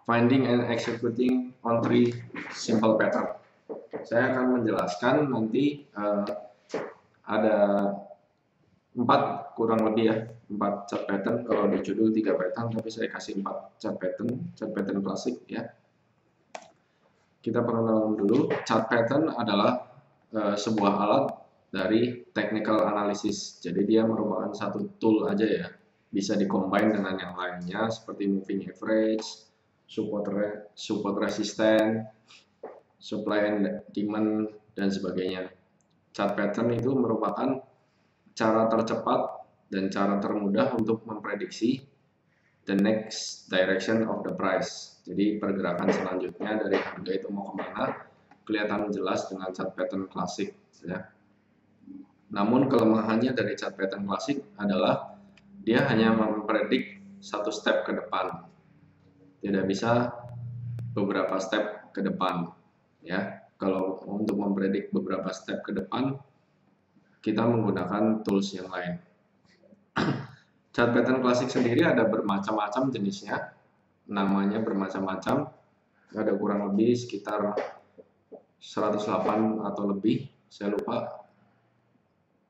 finding and executing on 3 simple pattern. Saya akan menjelaskan nanti ada 4 kurang lebih ya, 4 chart pattern. Kalau di judul 3 pattern, tapi saya kasih 4 chart pattern klasik ya. Kita perkenalan dulu. Chart pattern adalah sebuah alat dari technical analysis. Jadi dia merupakan satu tool aja ya. Bisa dikombin dengan yang lainnya seperti moving average, support resistance, supply and demand, dan sebagainya. Chart pattern itu merupakan cara tercepat dan cara termudah untuk memprediksi the next direction of the price. Jadi pergerakan selanjutnya dari harga itu mau kemana kelihatan jelas dengan chart pattern klasik ya. Namun kelemahannya dari chart pattern klasik adalah dia hanya mempredik satu step ke depan, tidak bisa beberapa step ke depan ya. Kalau untuk mempredik beberapa step ke depan, kita menggunakan tools yang lain. Chart pattern klasik sendiri ada bermacam-macam jenisnya, namanya bermacam-macam, ada kurang lebih sekitar 108 atau lebih, saya lupa,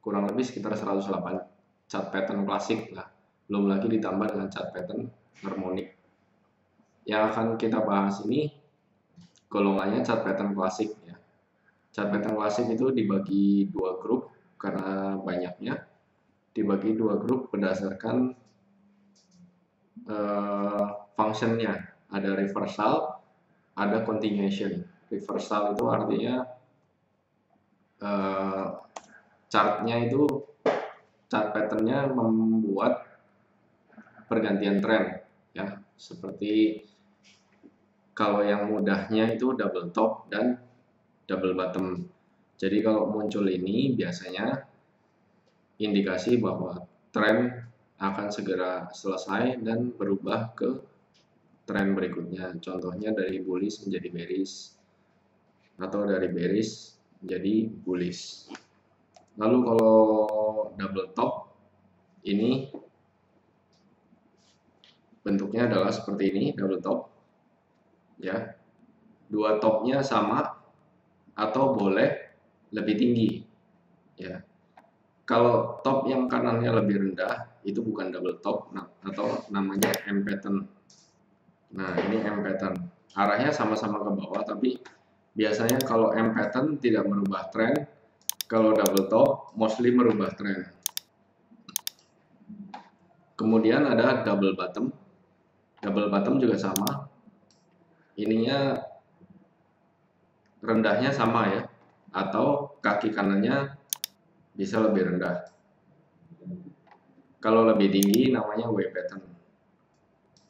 kurang lebih sekitar 108 chart pattern klasik lah, belum lagi ditambah dengan chart pattern harmonik. Yang akan kita bahas ini golongannya chart pattern klasik ya. Chart pattern klasik itu dibagi 2 grup karena banyaknya, dibagi 2 grup berdasarkan functionnya. Ada reversal, ada continuation. Reversal itu artinya chartnya itu, chart patternnya membuat pergantian tren ya, seperti kalau yang mudahnya itu double top dan double bottom. Jadi kalau muncul ini biasanya indikasi bahwa tren akan segera selesai dan berubah ke tren berikutnya. Contohnya dari bullish menjadi bearish atau dari bearish menjadi bullish. Lalu kalau double top ini bentuknya adalah seperti ini, double top ya. Dua topnya sama atau boleh lebih tinggi ya. Kalau top yang kanannya lebih rendah itu bukan double top atau namanya M pattern. Nah, ini M pattern. Arahnya sama-sama ke bawah, tapi biasanya kalau M pattern tidak merubah tren, kalau double top mostly merubah tren. Kemudian ada double bottom. Double bottom juga sama. Ininya rendahnya sama ya, atau kaki kanannya bisa lebih rendah. Kalau lebih tinggi namanya W pattern.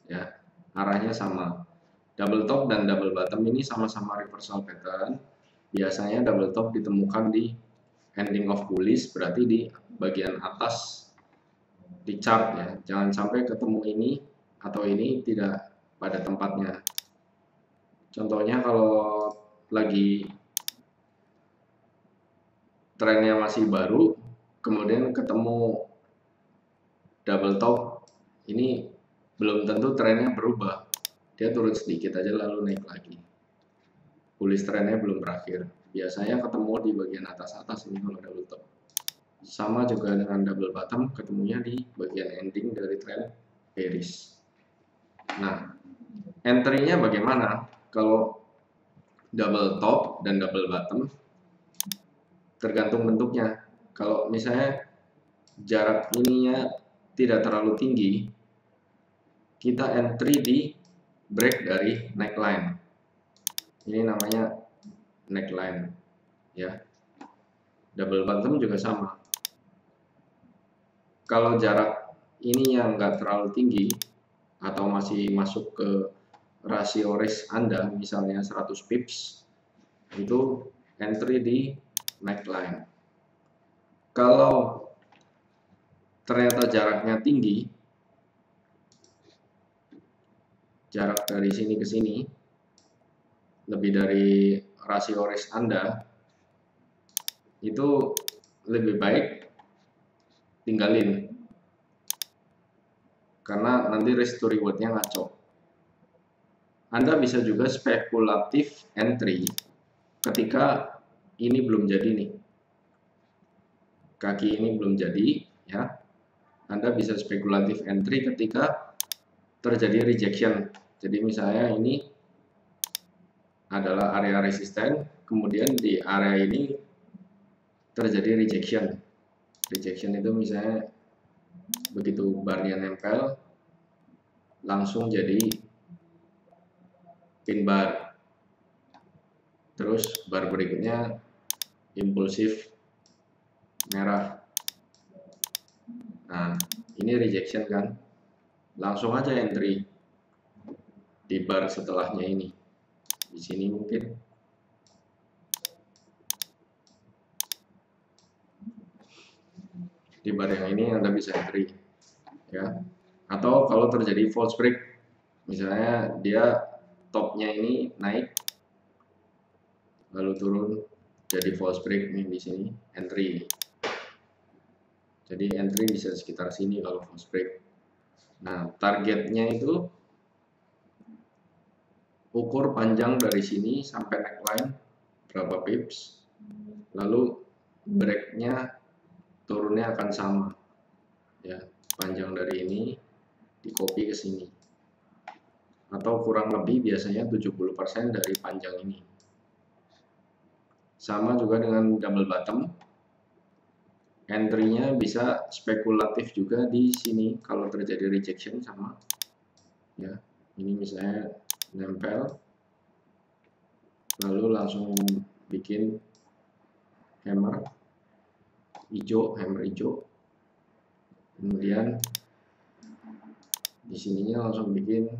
Ya, arahnya sama. Double top dan double bottom ini sama-sama reversal pattern. Biasanya double top ditemukan di ending of bullish, berarti di bagian atas di chart ya. Jangan sampai ketemu ini atau ini tidak pada tempatnya. Contohnya kalau lagi trennya masih baru, kemudian ketemu double top, ini belum tentu trennya berubah. Dia turun sedikit aja lalu naik lagi. Bullish trennya belum berakhir. Biasanya ketemu di bagian atas-atas ini kalau double top. Sama juga dengan double bottom, ketemunya di bagian ending dari tren bearish. Nah, entry-nya bagaimana? Kalau double top dan double bottom tergantung bentuknya. Kalau misalnya jarak ininya tidak terlalu tinggi, kita entry di break dari neckline. Ini namanya neckline ya. Double bottom juga sama. Kalau jarak ini yang nggak terlalu tinggi atau masih masuk ke rasio risk Anda, misalnya 100 pips, itu entry di neckline. Kalau ternyata jaraknya tinggi, jarak dari sini ke sini lebih dari rasio risk Anda, itu lebih baik tinggalin, karena nanti risk to rewardnya ngaco. Anda bisa juga spekulatif entry ketika ini belum jadi nih. Kaki ini belum jadi ya. Anda bisa spekulatif entry ketika terjadi rejection. Jadi misalnya ini adalah area resisten, kemudian di area ini terjadi rejection. Rejection itu misalnya begitu barnya nempel langsung jadi pin bar, terus bar berikutnya impulsif merah. Nah ini rejection kan, langsung aja entry di bar setelahnya ini. Di sini mungkin di bar yang ini Anda bisa entry ya. Atau kalau terjadi false break, misalnya dia topnya ini naik lalu turun jadi false break nih, di sini entry. Jadi entry bisa sekitar sini kalau false break. Nah targetnya itu ukur panjang dari sini sampai neckline berapa pips, lalu breaknya turunnya akan sama ya, panjang dari ini di copy ke sini, atau kurang lebih biasanya 70% dari panjang ini. Sama juga dengan double bottom, entry-nya bisa spekulatif juga di sini kalau terjadi rejection sama ya. Ini misalnya nempel lalu langsung bikin hammer hijau, kemudian di sininya langsung bikin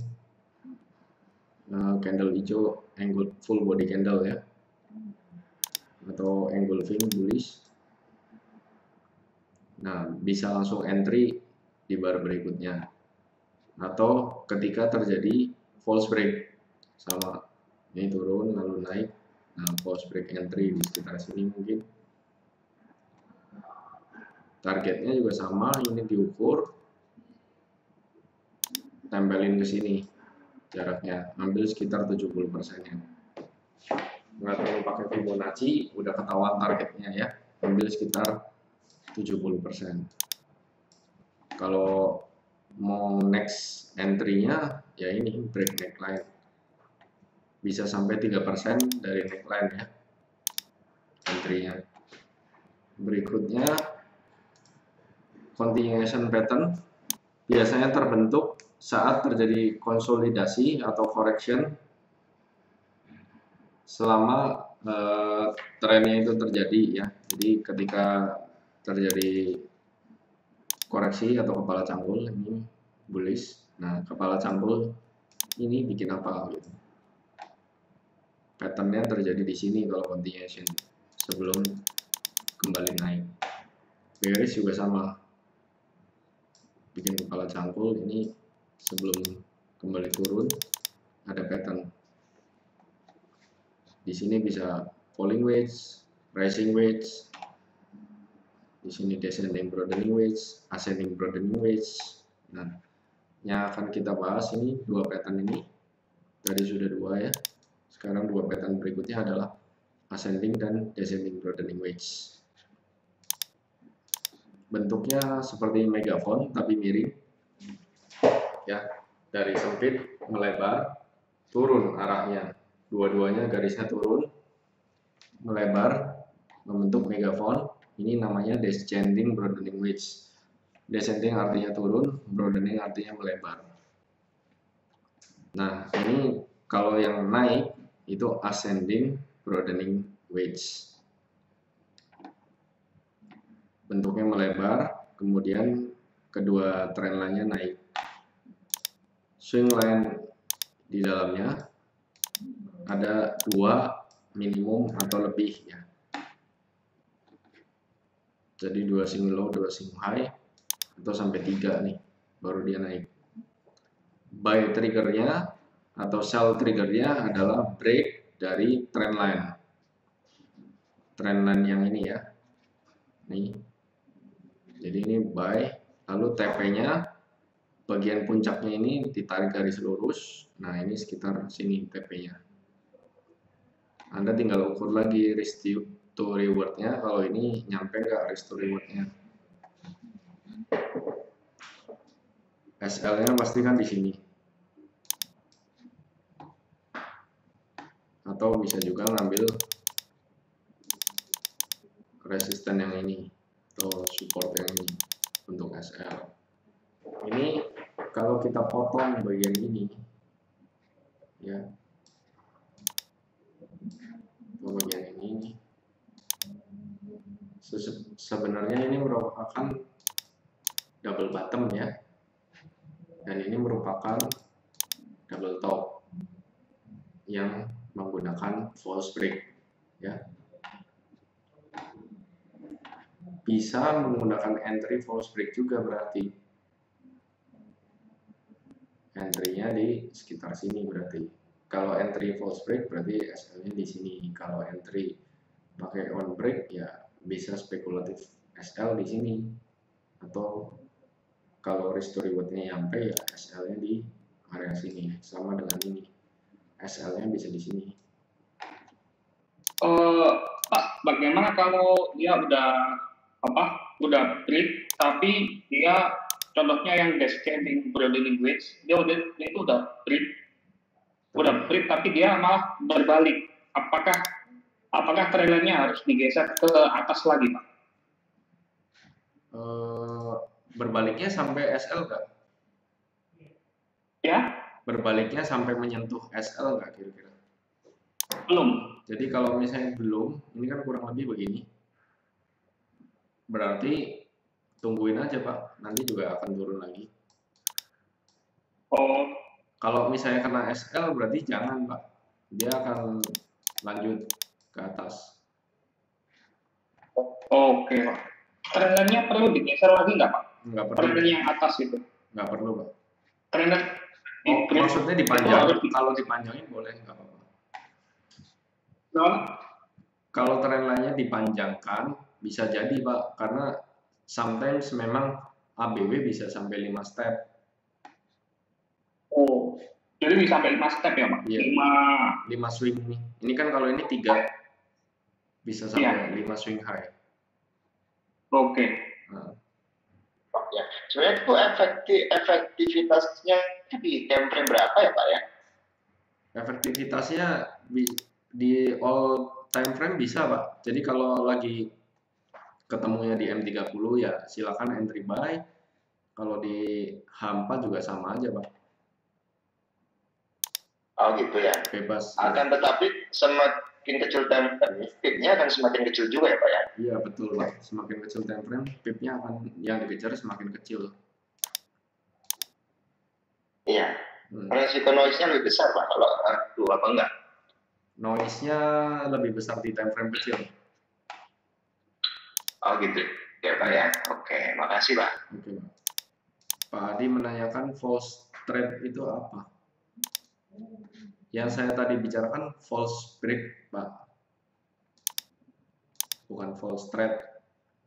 candle hijau, angle full body candle ya, atau engulfing bullish. Nah bisa langsung entry di bar berikutnya, atau ketika terjadi false break sama, ini turun lalu naik, nah false break entry di sekitar sini mungkin. Targetnya juga sama, ini diukur, tempelin ke sini jaraknya, ambil sekitar 70% ya. Nggak perlu pakai Fibonacci, udah ketahuan targetnya ya, ambil sekitar 70%. Kalau mau next entry-nya ya ini break neckline, bisa sampai 3% dari neckline ya entry-nya. Berikutnya continuation pattern, biasanya terbentuk saat terjadi konsolidasi atau correction selama trennya itu terjadi ya. Jadi ketika terjadi koreksi atau kepala cangkul, ini bullish. Nah kepala cangkul ini bikin apa gitu, patternnya terjadi di sini kalau continuation sebelum kembali naik. Bearish juga sama, bikin kepala cangkul ini sebelum kembali turun, ada pattern. Di sini bisa falling wedge, rising wedge, di sini descending broadening wedge, ascending broadening wedge. Nah, yang akan kita bahas ini dua pattern ini. Tadi sudah dua ya. Sekarang dua pattern berikutnya adalah ascending dan descending broadening wedge. Bentuknya seperti megaphone tapi miring. Ya, dari sempit melebar, turun arahnya. Dua-duanya garisnya turun, melebar, membentuk megaphone. Ini namanya descending broadening wedge. Descending artinya turun, broadening artinya melebar. Nah, ini kalau yang naik itu ascending broadening wedge. Bentuknya melebar, kemudian kedua trend line-nya naik. Swing line di dalamnya ada dua minimum atau lebih ya. Jadi dua swing low, dua swing high, atau sampai 3 nih baru dia naik. Buy triggernya atau sell triggernya adalah break dari trend line. Trend line yang ini ya. Nih. Jadi ini buy, lalu TP-nya bagian puncaknya ini ditarik garis lurus. Nah, ini sekitar sini TP-nya. Anda tinggal ukur lagi risk to reward-nya, kalau ini nyampe nggak risk to reward-nya. SL-nya pasti kan di sini. Atau bisa juga ngambil resisten yang ini atau support yang ini untuk SL. Ini kalau kita potong bagian ini, ya, bagian ini, sebenarnya ini merupakan double bottom ya, dan ini merupakan double top yang menggunakan false break, ya. Bisa menggunakan entry false break juga, berarti entry-nya di sekitar sini. Berarti kalau entry false break berarti SL-nya di sini. Kalau entry pakai on break ya bisa spekulatif SL di sini, atau kalau risk to reward-nya nyampe ya SL-nya di area sini. Sama dengan ini, SL-nya bisa di sini. Pak, bagaimana kalau dia udah break tapi dia contohnya yang descending Brodling wedge, dia itu udah break tapi dia malah berbalik. Apakah trailernya harus digeser ke atas lagi, Pak? Berbaliknya sampai SL nggak? Ya? Berbaliknya sampai menyentuh SL nggak kira-kira? Belum. Jadi kalau misalnya belum, ini kan kurang lebih begini. Berarti tungguin aja Pak, nanti juga akan turun lagi. Oh. Kalau misalnya kena SL berarti jangan Pak, dia akan lanjut ke atas. Oke Pak. Trailernya perlu digeser lagi nggak Pak? Nggak perlu. Trailer yang atas itu? Nggak perlu Pak. Trailer maksudnya dipanjang, kalau dipanjangin boleh, nggak apa-apa. Kalau trailernya dipanjangkan bisa jadi Pak, karena sometimes memang ABW bisa sampai 5 step. Oh, jadi bisa sampai 5 step ya Pak? Iya. 5 swing nih. Ini kan kalau ini 3 bisa sampai 5 swing high. Oke. Nah. Ya, sebenarnya itu efektivitasnya di time frame berapa ya Pak ya? Efektivitasnya di all time frame bisa Pak. Jadi kalau lagi ketemunya di M30 ya silakan entry buy. Kalau di H4 juga sama aja Pak. Oh gitu ya. Bebas. Akan tetapi semakin kecil time frame, pip-nya akan semakin kecil juga ya Pak ya? Iya betul Pak. Semakin kecil time frame, pip-nya akan yang dikejar semakin kecil. Iya. Resiko noise-nya lebih besar Pak kalau apa enggak? Noise-nya lebih besar di time frame kecil. Oh gitu ya Pak ya. Oke, makasih Pak. Oke Pak. Pak Adi menanyakan false trade itu apa? Yang saya tadi bicarakan false break Pak, bukan false trade.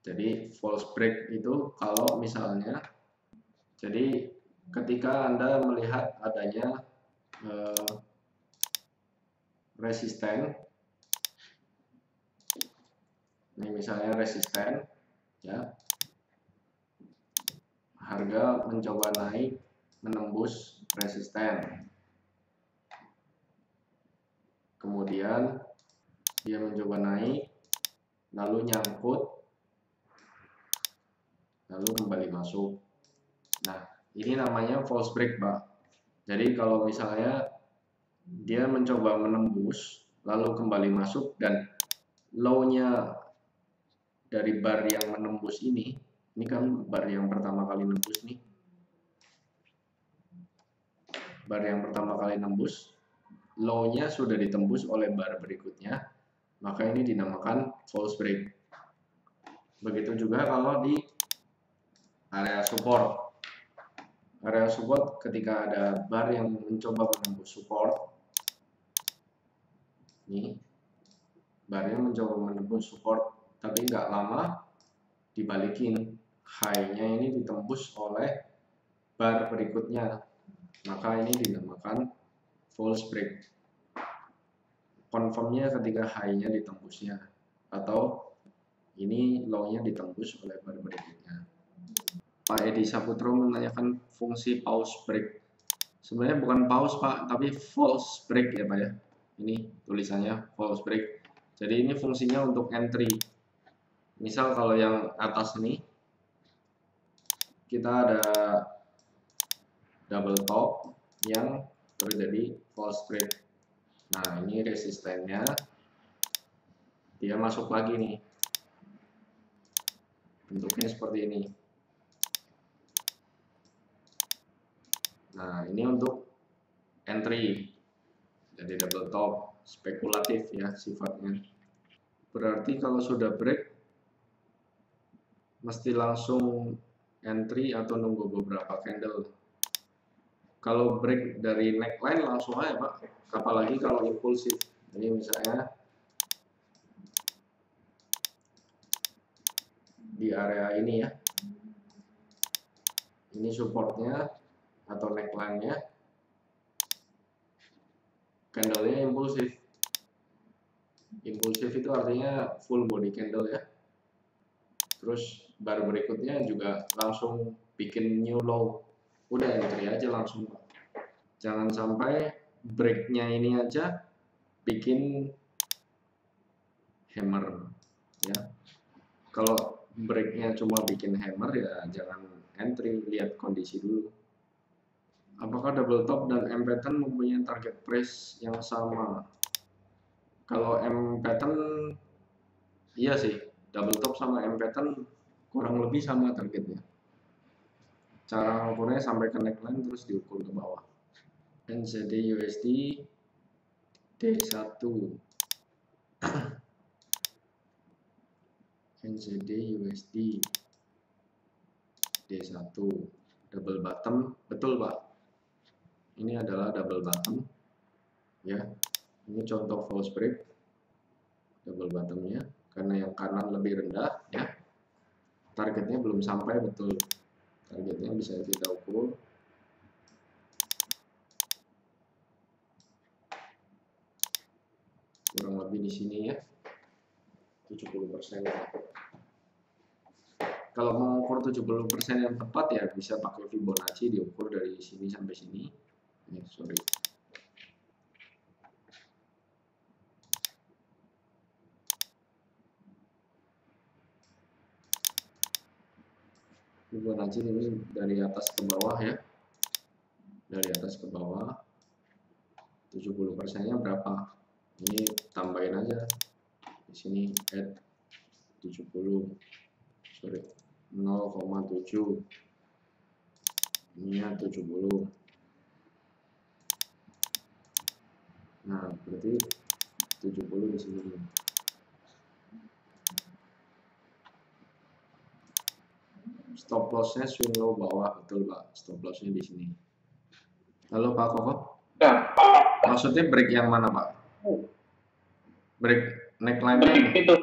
Jadi false break itu kalau misalnya, jadi ketika Anda melihat adanya resisten, ini misalnya resisten, ya, harga mencoba naik menembus resisten, kemudian dia mencoba naik, lalu nyangkut, lalu kembali masuk. Nah, ini namanya false break Pak. Jadi kalau misalnya dia mencoba menembus lalu kembali masuk dan low-nya dari bar yang menembus ini kan bar yang pertama kali nembus nih, bar yang pertama kali nembus, low-nya sudah ditembus oleh bar berikutnya, maka ini dinamakan false break. Begitu juga kalau di area support. Area support ketika ada bar yang mencoba menembus support, nih barnya mencoba menembus support tapi nggak lama dibalikin, high-nya ini ditembus oleh bar berikutnya, maka ini dinamakan false break. Confirmnya ketika high-nya ditembusnya, atau ini low-nya ditembus oleh bar berikutnya. Pak Edi Saputro menanyakan fungsi pause break. Sebenarnya bukan pause Pak, tapi false break ya Pak ya. Ini tulisannya false break. Jadi ini fungsinya untuk entry. Misal kalau yang atas ini, kita ada double top yang terjadi false break. Nah ini resistennya, dia masuk lagi nih. Bentuknya seperti ini. Nah, ini untuk entry. Jadi double top, spekulatif ya sifatnya. Berarti kalau sudah break, mesti langsung entry atau nunggu beberapa candle. Kalau break dari neckline langsung aja Pak. Apalagi kalau impulsif. Jadi misalnya di area ini ya. Ini supportnya atau neckline-nya, candlenya impulsif. Impulsif itu artinya full body candle ya. Terus bar berikutnya juga langsung bikin new low. Udah entry aja langsung Pak. Jangan sampai breaknya ini aja bikin hammer ya. Kalau breaknya cuma bikin hammer ya jangan entry, lihat kondisi dulu. Apakah double top dan M pattern mempunyai target price yang sama? Kalau M pattern iya sih, double top sama M pattern kurang lebih sama targetnya. Cara ngukurnya sampai ke neckline terus diukur ke bawah. NZD USD D1 NZD USD D1 double bottom, betul Pak. Ini adalah double bottom ya. Ini contoh false break double bottomnya, karena yang kanan lebih rendah ya. Targetnya belum sampai betul. Targetnya bisa kita ukur. Kurang lebih di sini ya. 70%. Kalau mau ukur 70% yang tepat ya bisa pakai Fibonacci, diukur dari sini sampai sini. Sorry. Fibonacci ini dari atas ke bawah ya. Dari atas ke bawah. 70%-nya berapa? Ini tambahin aja. Di sini add 70. Sorry. 0,7. Ininya 70. Nah, berarti 70 di sini. Stop loss-nya swing low bawah, betul Pak. Stop loss-nya di sini. Halo Pak Koko? Ya. Maksudnya break yang mana Pak? Break neckline break itu.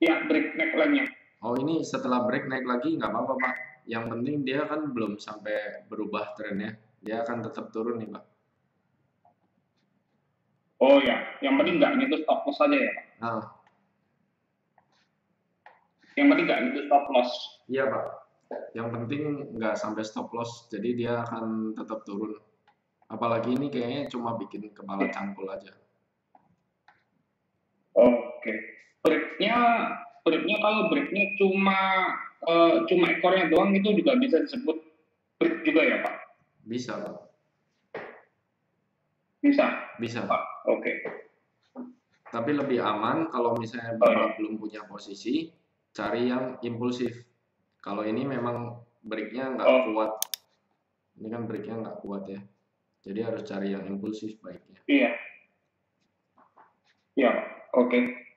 Ya, break neckline-nya. Oh ini setelah break naik lagi nggak apa-apa Pak. Yang penting dia kan belum sampai berubah trennya. Dia akan tetap turun nih Pak. Oh ya, yang penting nggak nyentuh stop loss saja ya Pak? Nah, yang penting nggak nyentuh stop loss. Iya Pak. Yang penting nggak sampai stop loss. Jadi dia akan tetap turun. Apalagi ini kayaknya cuma bikin kepala cangkul aja. Oke. Breaknya kalau breaknya cuma ekornya doang itu juga bisa disebut break juga ya Pak? Bisa Pak. Bisa Pak. Oke. Tapi lebih aman kalau misalnya Bapak belum punya posisi, cari yang impulsif. Kalau ini memang breaknya nggak kuat. Ini kan breaknya nggak kuat ya. Jadi harus cari yang impulsif baiknya. Iya. Ya, oke.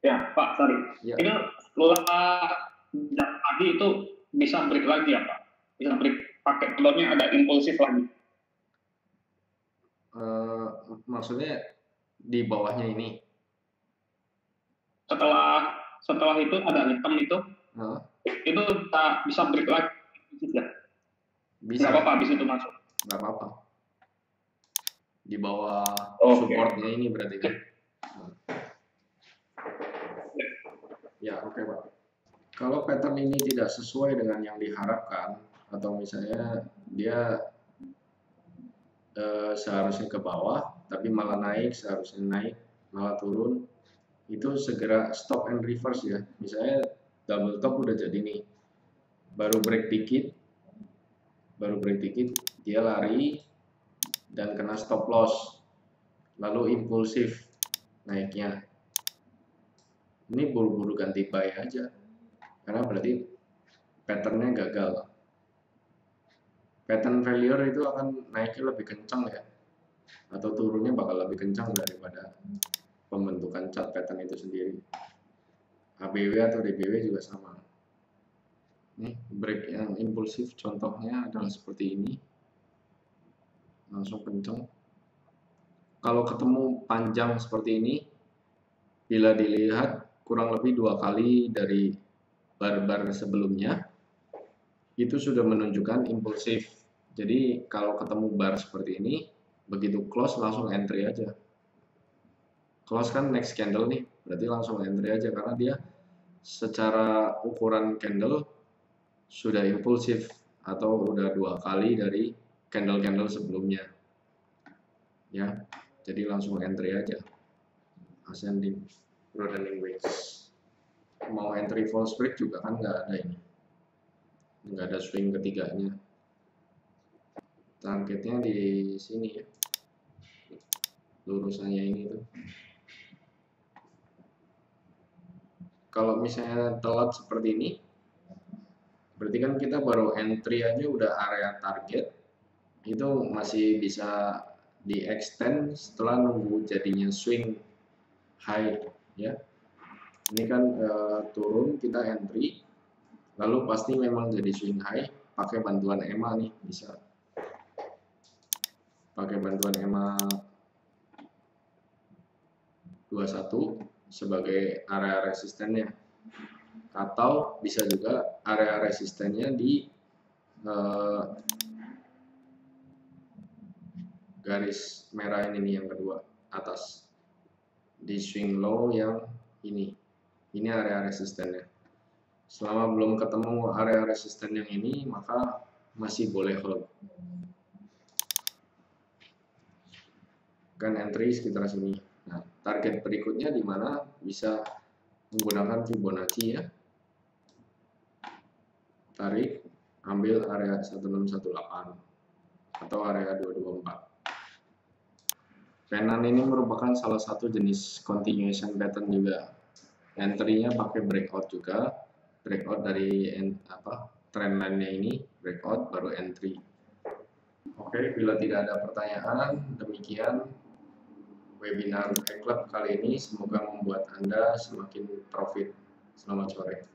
Ya, Pak, sorry. Ya. Itu setelah tadi itu bisa break lagi ya Pak? Bisa break pakai telurnya ada impulsif lagi? Maksudnya di bawahnya ini? Setelah itu ada hitam itu, itu bisa break lagi Sudah. Bisa. Nggak apa-apa habis itu masuk. Nggak apa-apa. Di bawah Oke. supportnya ini berarti kan. Ya, oke Pak. Kalau pattern ini tidak sesuai dengan yang diharapkan, atau misalnya dia seharusnya ke bawah, tapi malah naik, seharusnya naik, malah turun, itu segera stop and reverse ya. Misalnya double top udah jadi nih, baru break dikit, dia lari dan kena stop loss, lalu impulsif naiknya. Ini buru-buru ganti buy aja, karena berarti patternnya gagal. Pattern failure itu akan naiknya lebih kencang ya, atau turunnya bakal lebih kencang daripada pembentukan chart pattern itu sendiri. ABW atau DBW juga sama. Nih break yang impulsif contohnya adalah seperti ini, langsung kencang. Kalau ketemu panjang seperti ini, bila dilihat kurang lebih 2 kali dari bar-bar sebelumnya, itu sudah menunjukkan impulsif. Jadi kalau ketemu bar seperti ini, begitu close langsung entry aja. Close kan next candle nih, berarti langsung entry aja karena dia secara ukuran candle sudah impulsif atau udah 2 kali dari candle-candle sebelumnya. Ya, jadi langsung entry aja. Ascending broadening wedge. Mau entry false break juga kan nggak ada ini, nggak ada swing ketiganya. Targetnya di sini ya, lurusannya ini tuh. Kalau misalnya telat seperti ini, berarti kan kita baru entry aja udah area target, itu masih bisa di extend setelah nunggu jadinya swing high ya. Ini kan turun, kita entry, lalu pasti memang jadi swing high, pakai bantuan EMA nih, bisa pakai bantuan EMA 21 sebagai area resistennya, atau bisa juga area resistennya di garis merah ini yang kedua atas, di swing low yang ini area resistennya. Selama belum ketemu area resisten yang ini, maka masih boleh hold. Kan entry sekitar sini. Nah, target berikutnya di mana bisa menggunakan Fibonacci ya. Tarik, ambil area 1618 atau area 224. Penan ini merupakan salah satu jenis continuation pattern juga. Entry-nya pakai breakout juga. Breakout dari trendline-nya ini, breakout baru entry. Oke, bila tidak ada pertanyaan, demikian webinar eClub kali ini. Semoga membuat Anda semakin profit. Selamat sore.